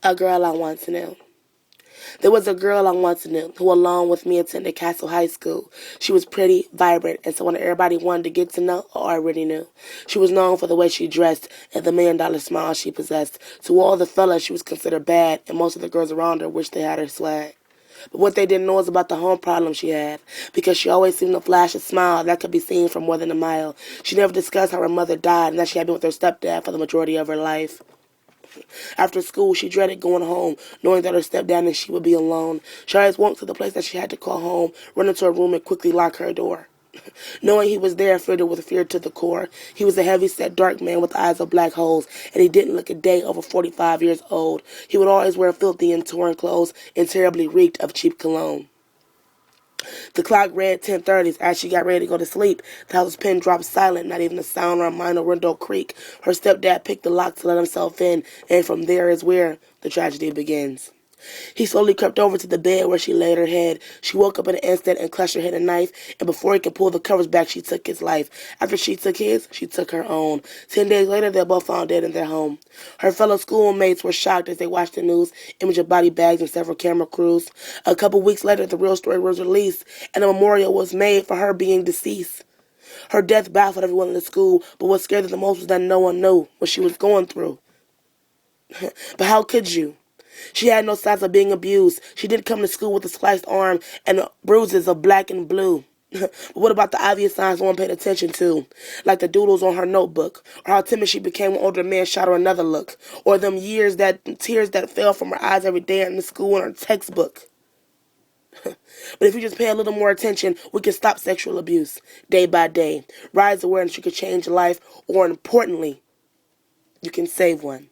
A girl I once knew. There was a girl I once knew who, along with me, attended Castle High School. She was pretty, vibrant, and someone everybody wanted to get to know or already knew. She was known for the way she dressed and the $1,000,000 smile she possessed. To all the fellas, she was considered bad, and most of the girls around her wished they had her swag. But what they didn't know was about the home problem she had, because she always seemed to flash a smile that could be seen from more than a mile. She never discussed how her mother died and that she had been with her stepdad for the majority of her life. After school, she dreaded going home, knowing that her stepdad and she would be alone. She always walked to the place that she had to call home, run into her room, and quickly lock her door. Knowing he was there filled her with fear to the core. He was a heavy-set, dark man with eyes of black holes, and he didn't look a day over 45 years old. He would always wear filthy and torn clothes and terribly reeked of cheap cologne. The clock read 10:30 as she got ready to go to sleep. The house's pin dropped silent, not even a sound or a minor window creak. Her stepdad picked the lock to let himself in, and from there is where the tragedy begins. He slowly crept over to the bed where she laid her head. She woke up in an instant and clutched her head a knife, and before he could pull the covers back, she took his life. After she took his, she took her own. 10 days later, they were both found dead in their home. Her fellow schoolmates were shocked as they watched the news, image of body bags and several camera crews. A couple weeks later, the real story was released, and a memorial was made for her being deceased. Her death baffled everyone in the school, but what scared them the most was that no one knew what she was going through. But how could you? She had no signs of being abused. She did come to school with a sliced arm and bruises of black and blue. But what about the obvious signs no one paid attention to? Like the doodles on her notebook, or how timid she became when older men shot her another look, or them tears that fell from her eyes every day in the school in her textbook. But if you just pay a little more attention, we can stop sexual abuse day by day. Raise awareness, you can change a life, or importantly, you can save one.